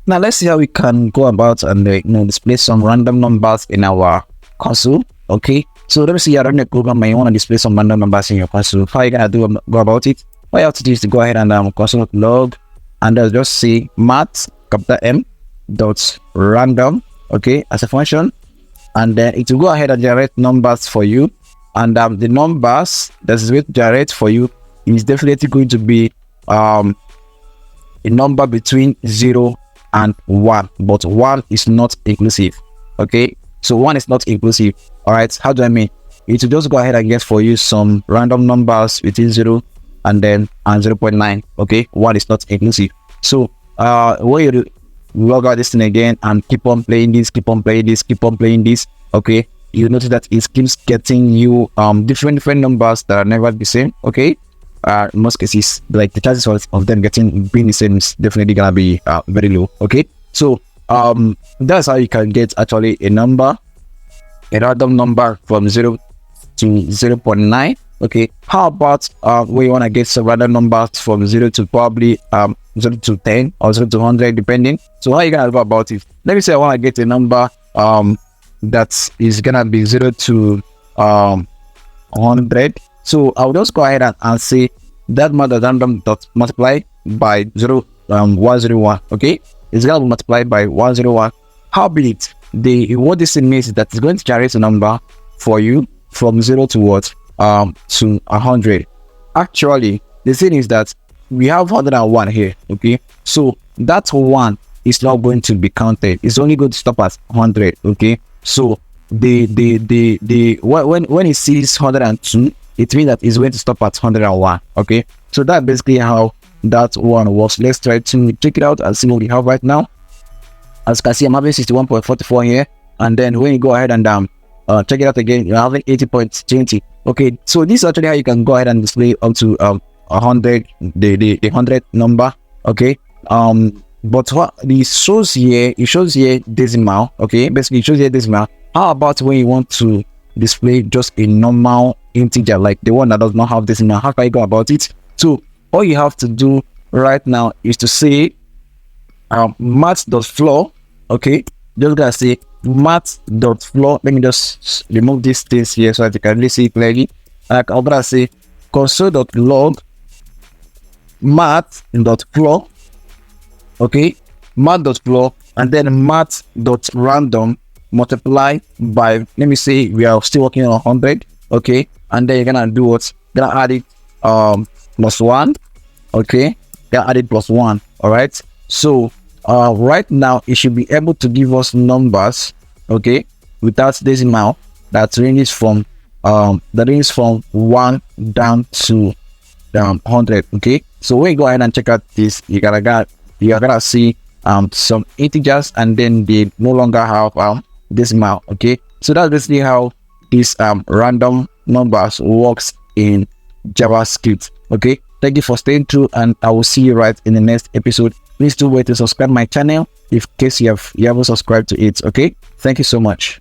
Now let's see how we can go about and display some random numbers in our console. Okay, so let me see you're running a program and you want to display some random numbers in your console. How are you gonna go about it? What you have to do is to go ahead and console.log and just say math capital M dot random, okay, as a function, and then it will go ahead and generate numbers for you. And the numbers that is going to generate for you is definitely going to be a number between 0 and 1, but 1 is not inclusive. Okay, so 1 is not inclusive. All right, how do I mean? It will just go ahead and get for you some random numbers between 0 and 0.9. Okay, 1 is not inclusive. So when you log out this thing again and keep on playing this, okay, you notice that it keeps getting you different numbers that are never the same. Okay, in most cases, like the chances of them being the same is definitely gonna be very low. Okay, so that's how you can get actually a random number from 0 to 0.9. okay, how about we want to get some random numbers from 0 to probably 0 to 10 or 0 to 100 depending. So how are you gonna go about it? Let me say I want to get a number that is gonna be 0 to 100. So I'll just go ahead and say that mother random dot multiply by 101. Okay, it's gonna be multiplied by 101. How be it? What this means is that it's going to generate a number for you from 0 to what to 100. Actually, the thing is that we have 101 here. Okay, so that 1 is not going to be counted. It's only going to stop at 100. Okay, so when it sees 102, it means that it's going to stop at 101. Okay, so that's basically how that one works. Let's try to check it out and see what we have right now. As you can see, I'm having 61.44 here, and then when you go ahead and check it out again, you're having 80.20. okay, so this is actually how you can go ahead and display up to 100, the 100 number. Okay, but what it shows here, decimal. Okay, basically it shows here decimal. How about when you want to display just a normal integer, like the one that does not have decimal? How can you go about it? So all you have to do right now is to say math.floor. okay, just gonna say math.floor. Let me just remove these things here so that you can really see it clearly. Like I'm gonna say console.log math.floor. okay, math.floor, and then math.random multiply by, let me say we are still working on 100. okay, and then you're gonna do what? Gonna add it plus 1. okay, gonna add it plus 1. all right, so right now it should be able to give us numbers, okay, without decimal that ranges from 1 down to 100. okay, so when you go ahead and check out this, you're gonna see some integers, and then they no longer have decimal. okay, so that's basically how this random numbers works in JavaScript. okay, thank you for staying through, and I will see you right in the next episode. Please do wait to subscribe my channel in case you haven't subscribed to it. okay, thank you so much.